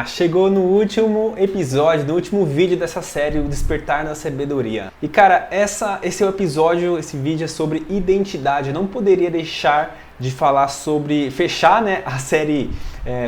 Chegou no último episódio, no último vídeo dessa série, o Despertar na Sabedoria. E cara, esse é o episódio, esse vídeo é sobre identidade. Eu não poderia deixar de falar sobre, fechar, né, a série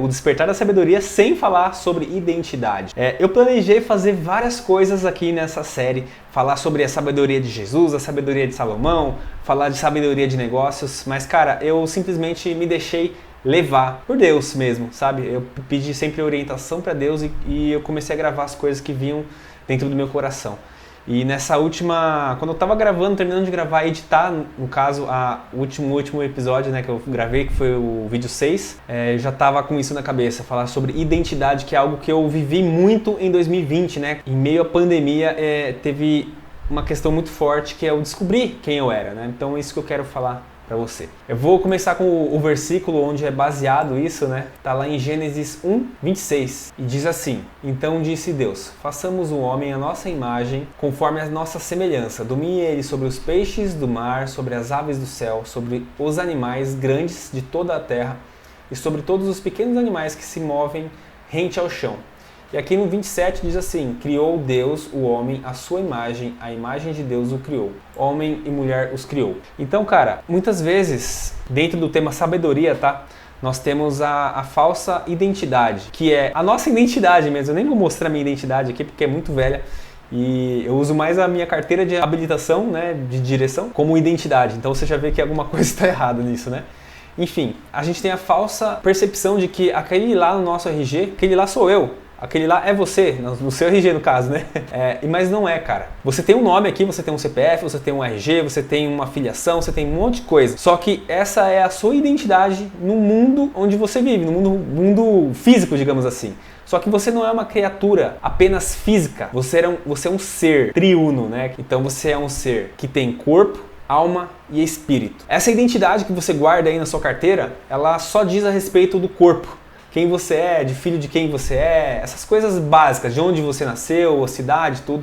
o Despertar da Sabedoria sem falar sobre identidade. Eu planejei fazer várias coisas aqui nessa série, falar sobre a sabedoria de Jesus, a sabedoria de Salomão, falar de sabedoria de negócios, mas cara, eu simplesmente me deixei levar por Deus mesmo, sabe? Eu pedi sempre orientação para Deus e eu comecei a gravar as coisas que vinham dentro do meu coração. E nessa última, quando eu tava gravando, terminando de gravar e editar, no caso, o último episódio, né, que eu gravei, que foi o vídeo 6, eu já tava com isso na cabeça, falar sobre identidade, que é algo que eu vivi muito em 2020, né? Em meio à pandemia, teve uma questão muito forte, que é eu descobrir quem eu era, né? Então é isso que eu quero falar para você. Eu vou começar com o versículo onde é baseado isso, né? Tá lá em Gênesis 1:26 e diz assim: Então disse Deus, façamos o homem à nossa imagem, conforme a nossa semelhança. Domine ele sobre os peixes do mar, sobre as aves do céu, sobre os animais grandes de toda a terra e sobre todos os pequenos animais que se movem rente ao chão. E aqui no 27 diz assim: Criou Deus o homem à sua imagem, a imagem de Deus o criou. Homem e mulher os criou. Então, cara, muitas vezes, dentro do tema sabedoria, tá? Nós temos a falsa identidade, que é a nossa identidade mesmo. Eu nem vou mostrar a minha identidade aqui porque é muito velha. E eu uso mais a minha carteira de habilitação, né, de direção, como identidade. Então você já vê que alguma coisa está errada nisso, né? Enfim, a gente tem a falsa percepção de que aquele lá no nosso RG, aquele lá sou eu. Aquele lá é você, no seu RG no caso, né? Mas não é, cara. Você tem um nome aqui, você tem um CPF, você tem um RG, você tem uma filiação, você tem um monte de coisa. Só que essa é a sua identidade no mundo onde você vive, no mundo físico, digamos assim. Só que você não é uma criatura apenas física, você é um ser triuno, né? Então você é um ser que tem corpo, alma e espírito. Essa identidade que você guarda aí na sua carteira, ela só diz a respeito do corpo. Quem você é, de filho de quem você é, essas coisas básicas, de onde você nasceu, a cidade, tudo.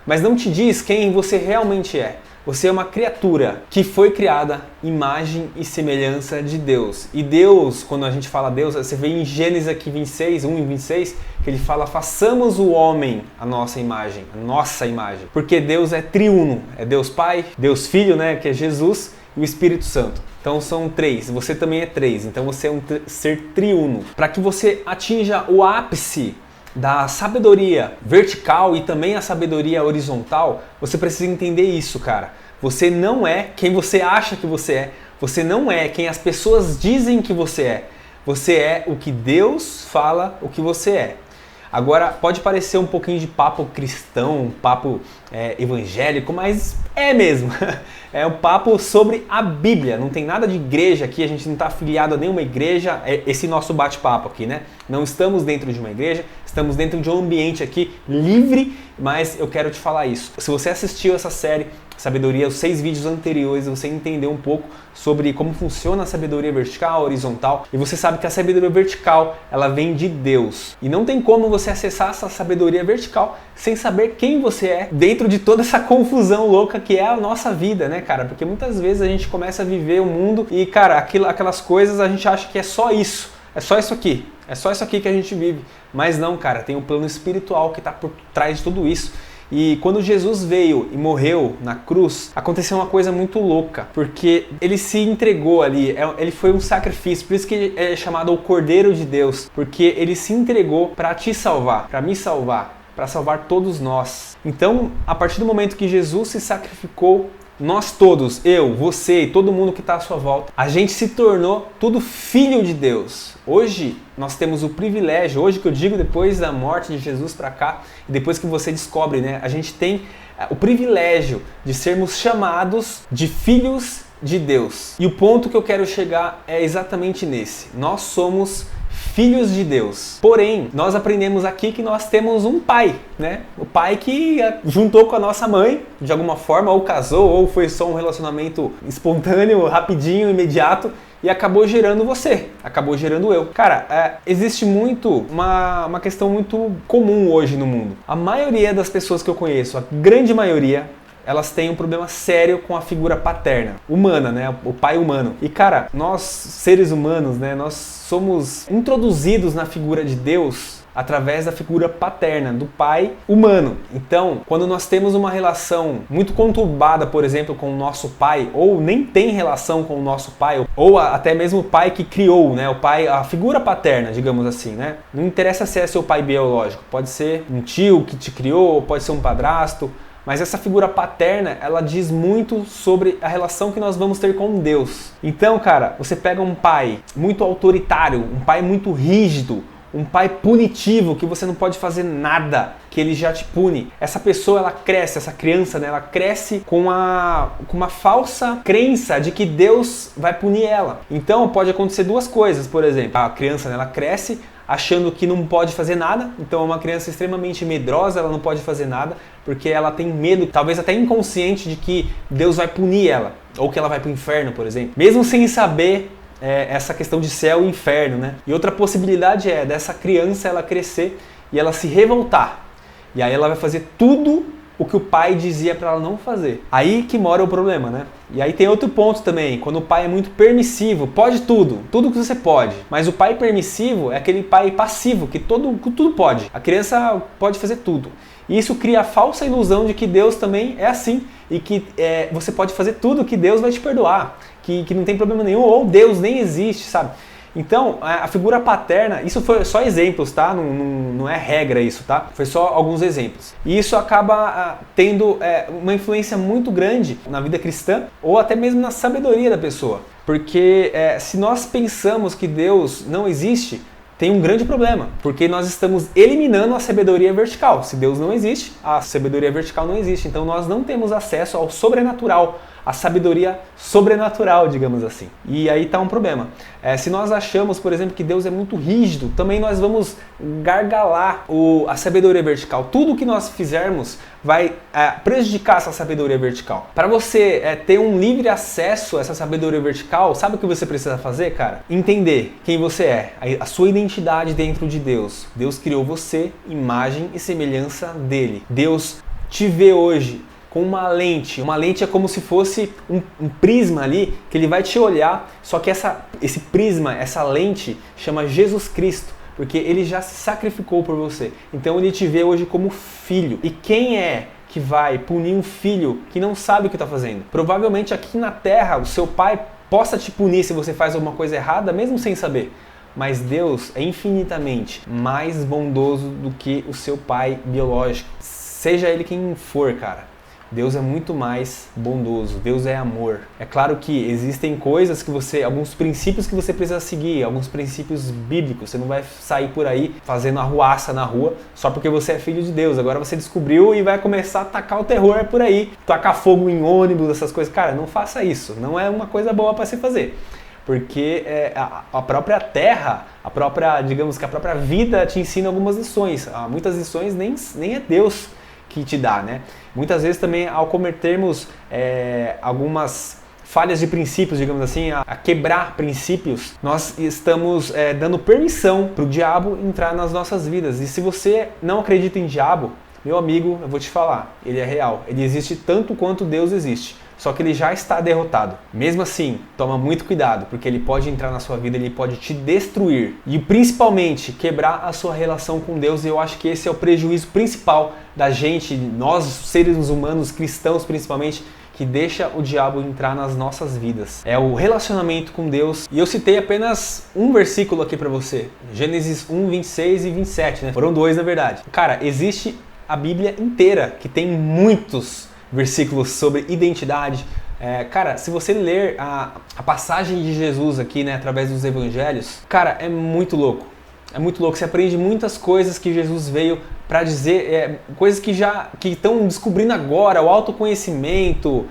Mas não te diz quem você realmente é. Você é uma criatura que foi criada imagem e semelhança de Deus. E Deus, quando a gente fala Deus, você vê em Gênesis aqui 26, 1 e 26, que ele fala: façamos o homem a nossa imagem. Porque Deus é triuno, é Deus Pai, Deus Filho, né, que é Jesus, e o Espírito Santo. Então são três, você também é três, então você é um ser triuno. Para que você atinja o ápice da sabedoria vertical e também a sabedoria horizontal, você precisa entender isso, cara. Você não é quem você acha que você é, você não é quem as pessoas dizem que você é o que Deus fala o que você é. Agora, pode parecer um pouquinho de papo cristão, um papo evangélico, mas é mesmo. É um papo sobre a Bíblia, não tem nada de igreja aqui, a gente não está afiliado a nenhuma igreja, é esse nosso bate-papo aqui, né? Não estamos dentro de uma igreja, estamos dentro de um ambiente aqui livre, mas eu quero te falar isso. Se você assistiu essa série Sabedoria, os 6 vídeos anteriores, você entendeu um pouco sobre como funciona a sabedoria vertical, horizontal, e você sabe que a sabedoria vertical, ela vem de Deus. E não tem como você acessar essa sabedoria vertical sem saber quem você é dentro de toda essa confusão louca que é a nossa vida, né, cara? Porque muitas vezes a gente começa a viver o mundo e, cara, aquelas coisas a gente acha que é só isso. É só isso aqui. É só isso aqui que a gente vive. Mas não, cara, tem um plano espiritual que está por trás de tudo isso. E quando Jesus veio e morreu na cruz, aconteceu uma coisa muito louca, porque ele se entregou ali, ele foi um sacrifício, por isso que ele é chamado o Cordeiro de Deus, porque ele se entregou para te salvar, para me salvar, para salvar todos nós. Então, a partir do momento que Jesus se sacrificou, nós todos, eu, você e todo mundo que está à sua volta, a gente se tornou tudo filho de Deus. Hoje nós temos o privilégio, hoje que eu digo depois da morte de Jesus para cá, e depois que você descobre, né, a gente tem o privilégio de sermos chamados de filhos de Deus. E o ponto que eu quero chegar é exatamente nesse. Nós somos filhos de Deus. Porém, nós aprendemos aqui que nós temos um pai, né? O pai que juntou com a nossa mãe, de alguma forma, ou casou, ou foi só um relacionamento espontâneo, rapidinho, imediato, e acabou gerando você, acabou gerando eu. Cara, existe uma questão muito comum hoje no mundo. A maioria das pessoas que eu conheço, a grande maioria, elas têm um problema sério com a figura paterna, humana, né? O pai humano. E cara, nós seres humanos, né? Nós somos introduzidos na figura de Deus através da figura paterna, do pai humano. Então, quando nós temos uma relação muito conturbada, por exemplo, com o nosso pai, ou nem tem relação com o nosso pai, ou até mesmo o pai que criou, né? O pai, a figura paterna, digamos assim, né? Não interessa se é seu pai biológico, pode ser um tio que te criou, pode ser um padrasto, mas essa figura paterna, ela diz muito sobre a relação que nós vamos ter com Deus. Então, cara, você pega um pai muito autoritário, um pai muito rígido, um pai punitivo, que você não pode fazer nada, que ele já te pune. Essa pessoa, ela cresce, essa criança, né, ela cresce com uma falsa crença de que Deus vai punir ela. Então pode acontecer duas coisas, por exemplo. A criança, né, ela cresce achando que não pode fazer nada, então é uma criança extremamente medrosa, ela não pode fazer nada, porque ela tem medo, talvez até inconsciente, de que Deus vai punir ela, ou que ela vai para o inferno, por exemplo. Mesmo sem saber essa questão de céu e inferno, né? E outra possibilidade é dessa criança ela crescer e ela se revoltar. E aí ela vai fazer tudo o que o pai dizia para ela não fazer. Aí que mora o problema, né? E aí tem outro ponto também, quando o pai é muito permissivo, pode tudo que você pode. Mas o pai permissivo é aquele pai passivo, que tudo pode. A criança pode fazer tudo. E isso cria a falsa ilusão de que Deus também é assim e que você pode fazer tudo que Deus vai te perdoar, que não tem problema nenhum, ou Deus nem existe, sabe? Então, a figura paterna, isso foi só exemplos, tá? Não é regra isso, tá? Foi só alguns exemplos. E isso acaba tendo uma influência muito grande na vida cristã, ou até mesmo na sabedoria da pessoa. Porque se nós pensamos que Deus não existe, tem um grande problema, porque nós estamos eliminando a sabedoria vertical. Se Deus não existe, a sabedoria vertical não existe. Então nós não temos acesso ao sobrenatural, a sabedoria sobrenatural, digamos assim. E aí está um problema. Se nós achamos, por exemplo, que Deus é muito rígido, também nós vamos gargalar a sabedoria vertical. Tudo que nós fizermos vai prejudicar essa sabedoria vertical. Para você ter um livre acesso a essa sabedoria vertical, sabe o que você precisa fazer, cara? Entender quem você é, a sua identidade dentro de Deus. Deus criou você, imagem e semelhança dele. Deus te vê hoje com uma lente. Uma lente é como se fosse um prisma ali, que ele vai te olhar, só que esse prisma, essa lente, chama Jesus Cristo, porque ele já se sacrificou por você. Então ele te vê hoje como filho. E quem é que vai punir um filho que não sabe o que está fazendo? Provavelmente aqui na terra, o seu pai possa te punir se você faz alguma coisa errada, mesmo sem saber. Mas Deus é infinitamente mais bondoso do que o seu pai biológico. Seja ele quem for, cara. Deus é muito mais bondoso, Deus é amor. É claro que existem coisas que alguns princípios que você precisa seguir, alguns princípios bíblicos. Você não vai sair por aí fazendo arruaça na rua só porque você é filho de Deus. Agora você descobriu e vai começar a tacar o terror por aí, tacar fogo em ônibus, essas coisas. Cara, não faça isso, não é uma coisa boa para se fazer. Porque a própria terra, digamos que a própria vida te ensina algumas lições. Muitas lições nem é Deus que te dá, né? Muitas vezes também, ao cometermos algumas falhas de princípios, digamos assim, a quebrar princípios, nós estamos dando permissão para o diabo entrar nas nossas vidas. E se você não acredita em diabo, meu amigo, eu vou te falar, ele é real. Ele existe tanto quanto Deus existe. Só que ele já está derrotado. Mesmo assim, toma muito cuidado, porque ele pode entrar na sua vida, ele pode te destruir. E principalmente, quebrar a sua relação com Deus. E eu acho que esse é o prejuízo principal da gente, nós seres humanos, cristãos principalmente, que deixa o diabo entrar nas nossas vidas. É o relacionamento com Deus. E eu citei apenas um versículo aqui para você. Gênesis 1, 26 e 27, né? Foram dois, na verdade. Cara, existe a Bíblia inteira, que tem muitos versículos sobre identidade. Cara, se você ler a passagem de Jesus aqui, né, através dos evangelhos, cara, é muito louco. É muito louco. Você aprende muitas coisas que Jesus veio para dizer, coisas que estão descobrindo agora, o autoconhecimento,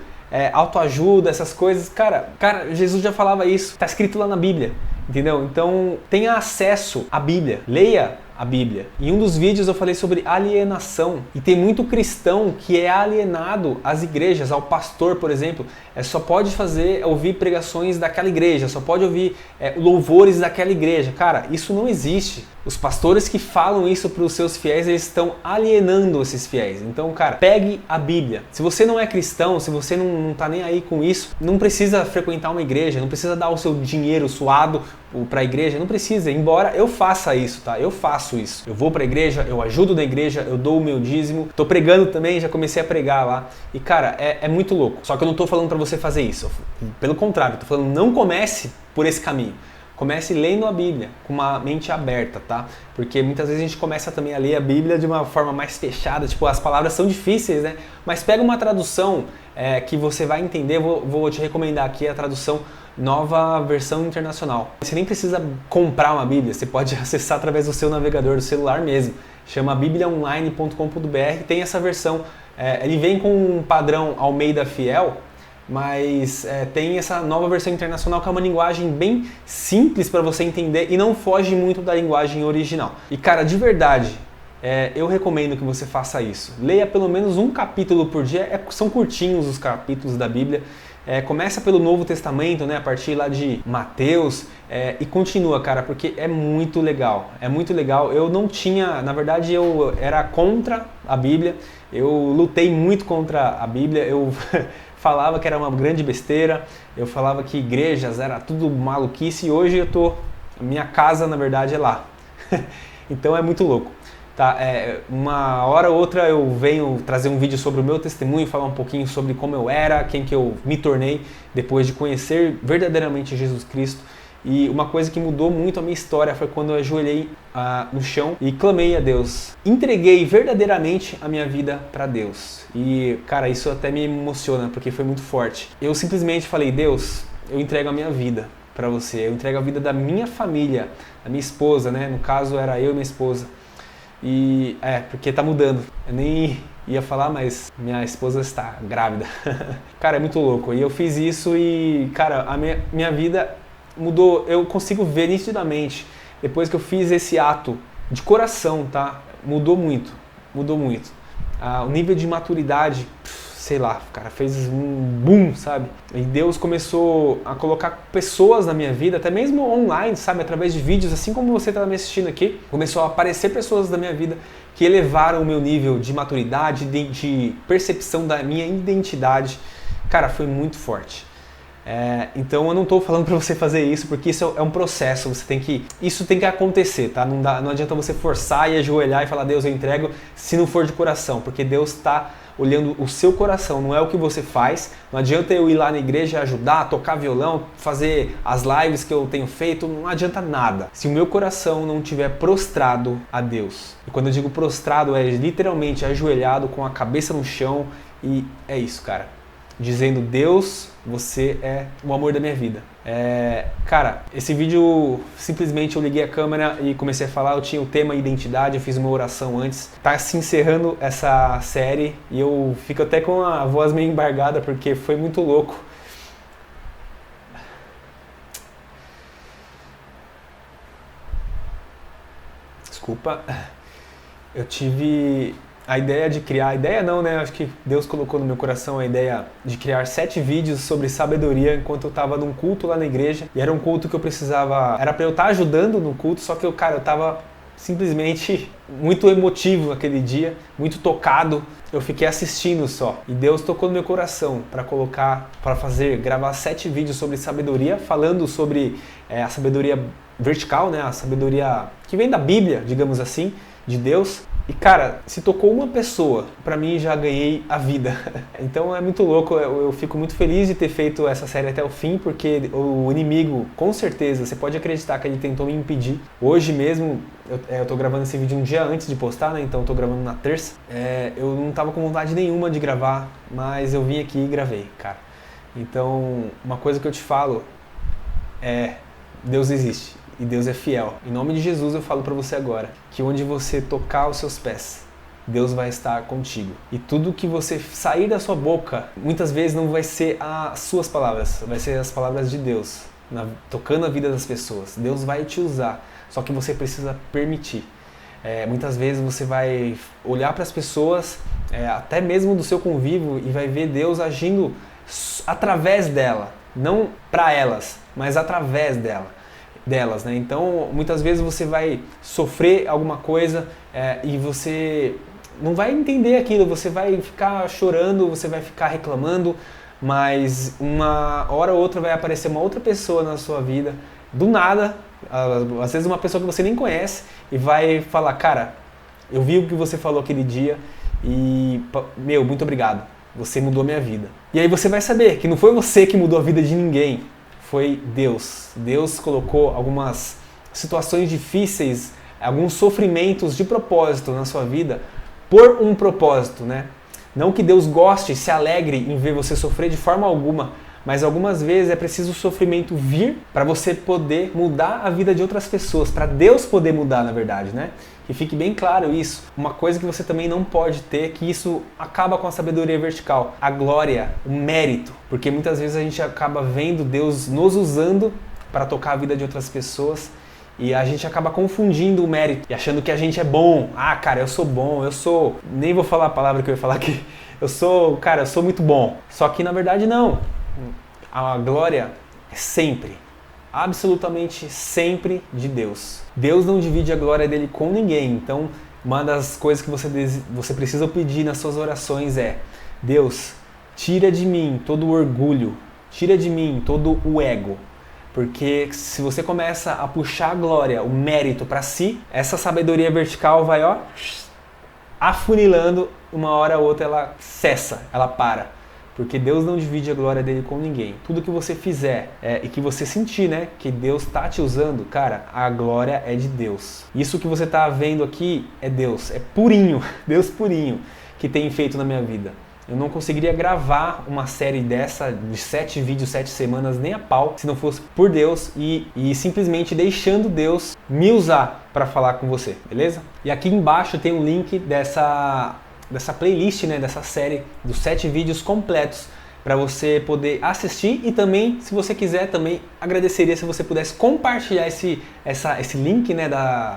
autoajuda, essas coisas. Cara, Jesus já falava isso. Está escrito lá na Bíblia. Entendeu? Então, tenha acesso à Bíblia. Leia a Bíblia. Em um dos vídeos eu falei sobre alienação e tem muito cristão que é alienado às igrejas, ao pastor, por exemplo, só pode ouvir pregações daquela igreja, só pode ouvir louvores daquela igreja. Cara, isso não existe. Os pastores que falam isso para os seus fiéis, eles estão alienando esses fiéis. Então, cara, pegue a Bíblia. Se você não é cristão, se você não tá nem aí com isso, não precisa frequentar uma igreja, não precisa dar o seu dinheiro suado para a igreja, não precisa, embora eu faça isso, tá? Eu faço isso. Eu vou para a igreja, eu ajudo na igreja, eu dou o meu dízimo, tô pregando também, já comecei a pregar lá. E cara, é muito louco. Só que eu não tô falando para você fazer isso. Pelo contrário, eu tô falando, não comece por esse caminho. Comece lendo a Bíblia com uma mente aberta, tá? Porque muitas vezes a gente começa também a ler a Bíblia de uma forma mais fechada, tipo, as palavras são difíceis, né? Mas pega uma tradução que você vai entender, vou te recomendar aqui a tradução Nova Versão Internacional. Você nem precisa comprar uma Bíblia, você pode acessar através do seu navegador, do celular mesmo. Chama bibliaonline.com.br, tem essa versão. Ele vem com um padrão Almeida Fiel, mas tem essa Nova Versão Internacional que é uma linguagem bem simples para você entender e não foge muito da linguagem original. E cara, de verdade, eu recomendo que você faça isso. Leia pelo menos um capítulo por dia, são curtinhos os capítulos da Bíblia. Começa pelo Novo Testamento, né, a partir lá de Mateus, e continua, cara, porque é muito legal. É muito legal. Eu não tinha, na verdade, eu era contra a Bíblia, eu lutei muito contra a Bíblia, eu falava que era uma grande besteira, eu falava que igrejas era tudo maluquice e hoje minha casa na verdade é lá. Então é muito louco. Tá? Uma hora ou outra eu venho trazer um vídeo sobre o meu testemunho, falar um pouquinho sobre como eu era, quem que eu me tornei depois de conhecer verdadeiramente Jesus Cristo. E uma coisa que mudou muito a minha história foi quando eu ajoelhei no chão e clamei a Deus. Entreguei verdadeiramente a minha vida para Deus. E, cara, isso até me emociona porque foi muito forte. Eu simplesmente falei, Deus, eu entrego a minha vida para você. Eu entrego a vida da minha família, da minha esposa, né? No caso era eu e minha esposa. E, porque tá mudando. Eu nem ia falar, mas minha esposa está grávida. Cara, é muito louco. E eu fiz isso e, cara, a minha vida mudou, eu consigo ver nitidamente, depois que eu fiz esse ato de coração, tá? Mudou muito. O nível de maturidade, sei lá, cara, fez um boom, sabe? E Deus começou a colocar pessoas na minha vida, até mesmo online, sabe? Através de vídeos, assim como você está me assistindo aqui, começou a aparecer pessoas da minha vida que elevaram o meu nível de maturidade, de percepção da minha identidade. Cara, foi muito forte. Então eu não estou falando para você fazer isso, porque isso é um processo, isso tem que acontecer, tá? Não adianta você forçar e ajoelhar e falar, Deus, eu entrego, se não for de coração, porque Deus está olhando o seu coração, não é o que você faz. Não adianta eu ir lá na igreja ajudar, tocar violão, fazer as lives que eu tenho feito, não adianta nada. Se o meu coração não estiver prostrado a Deus, e quando eu digo prostrado é literalmente ajoelhado com a cabeça no chão, e é isso, cara. Dizendo, Deus, você é o amor da minha vida. Cara, esse vídeo, simplesmente eu liguei a câmera e comecei a falar, eu tinha o tema identidade, eu fiz uma oração antes. Tá se encerrando essa série e eu fico até com a voz meio embargada porque foi muito louco. Desculpa. Eu tive a ideia de criar, acho que Deus colocou no meu coração a ideia de criar 7 vídeos sobre sabedoria enquanto eu estava num culto lá na igreja. E era um culto que eu precisava, era para eu estar ajudando no culto, só que eu estava simplesmente muito emotivo aquele dia, muito tocado. Eu fiquei assistindo só. E Deus tocou no meu coração para gravar 7 vídeos sobre sabedoria, falando sobre a sabedoria vertical, né? A sabedoria que vem da Bíblia, digamos assim, de Deus. E cara, se tocou uma pessoa, pra mim já ganhei a vida. Então é muito louco, eu fico muito feliz de ter feito essa série até o fim, porque o inimigo, com certeza, você pode acreditar que ele tentou me impedir. Hoje mesmo, eu tô gravando esse vídeo um dia antes de postar, né? Então eu tô gravando na terça. Eu não tava com vontade nenhuma de gravar, mas eu vim aqui e gravei, cara. Então, uma coisa que eu te falo Deus existe. E Deus é fiel. Em nome de Jesus eu falo para você agora, que onde você tocar os seus pés, Deus vai estar contigo. E tudo que você sair da sua boca, muitas vezes não vai ser as suas palavras, vai ser as palavras de Deus, tocando a vida das pessoas. Deus vai te usar, só que você precisa permitir. Muitas vezes você vai olhar para as pessoas, até mesmo do seu convívio, e vai ver Deus agindo através dela, não para elas, mas através delas, né? Então, muitas vezes você vai sofrer alguma coisa e você não vai entender aquilo, você vai ficar chorando, você vai ficar reclamando, mas uma hora ou outra vai aparecer uma outra pessoa na sua vida, do nada, às vezes uma pessoa que você nem conhece, e vai falar, cara, eu vi o que você falou aquele dia e, muito obrigado, você mudou minha vida. E aí você vai saber que não foi você que mudou a vida de ninguém, foi Deus. Deus colocou algumas situações difíceis, alguns sofrimentos de propósito na sua vida, por um propósito, né? Não que Deus goste, se alegre em ver você sofrer de forma alguma, mas algumas vezes é preciso o sofrimento vir para você poder mudar a vida de outras pessoas, para Deus poder mudar, na verdade, né? Que fique bem claro isso. Uma coisa que você também não pode ter, que isso acaba com a sabedoria vertical, a glória, o mérito, porque muitas vezes a gente acaba vendo Deus nos usando para tocar a vida de outras pessoas, e a gente acaba confundindo o mérito e achando que a gente é bom. Ah, cara, eu sou bom, nem vou falar a palavra que eu ia falar aqui. Eu sou muito bom. Só que na verdade não. A glória é sempre, absolutamente sempre de Deus. Deus não divide a glória dele com ninguém. Então, uma das coisas que você precisa pedir nas suas orações é: Deus, tira de mim todo o orgulho, tira de mim todo o ego. Porque se você começa a puxar a glória, o mérito para si, essa sabedoria vertical vai, afunilando, uma hora ou outra ela cessa, ela para. Porque Deus não divide a glória dele com ninguém. Tudo que você fizer e que você sentir, né, que Deus está te usando, cara, a glória é de Deus. Isso que você está vendo aqui é Deus, é purinho, Deus purinho, que tem feito na minha vida. Eu não conseguiria gravar uma série dessa de 7 vídeos, 7 semanas, nem a pau, se não fosse por Deus e simplesmente deixando Deus me usar para falar com você, beleza? E aqui embaixo tem um link dessa playlist, né, dessa série dos 7 vídeos completos para você poder assistir, e também, se você quiser, também agradeceria se você pudesse compartilhar esse link, né,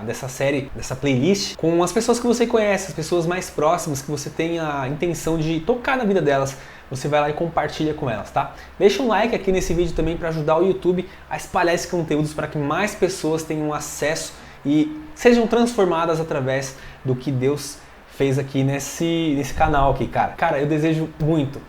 dessa série, dessa playlist, com as pessoas que você conhece, as pessoas mais próximas, que você tem a intenção de tocar na vida delas. Você vai lá e compartilha com elas, tá? Deixa um like aqui nesse vídeo também para ajudar o YouTube a espalhar esses conteúdos para que mais pessoas tenham acesso e sejam transformadas através do que Deus fez aqui nesse canal aqui, cara. Cara, eu desejo muito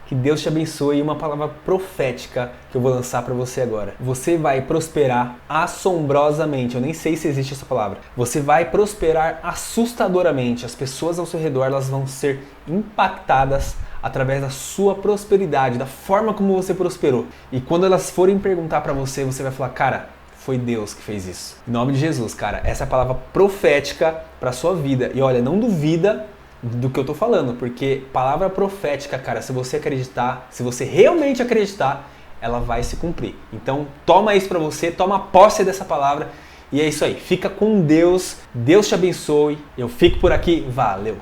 que Deus te abençoe, e uma palavra profética que eu vou lançar para você agora. Você vai prosperar assombrosamente. Eu nem sei se existe essa palavra. Você vai prosperar assustadoramente. As pessoas ao seu redor, elas vão ser impactadas através da sua prosperidade, da forma como você prosperou. E quando elas forem perguntar para você, você vai falar, cara, foi Deus que fez isso. Em nome de Jesus, cara, essa é a palavra profética para sua vida. E olha, não duvida do que eu tô falando, porque palavra profética, cara, se você acreditar, se você realmente acreditar, ela vai se cumprir. Então, toma isso para você, toma posse dessa palavra, e é isso aí. Fica com Deus, Deus te abençoe. Eu fico por aqui, valeu!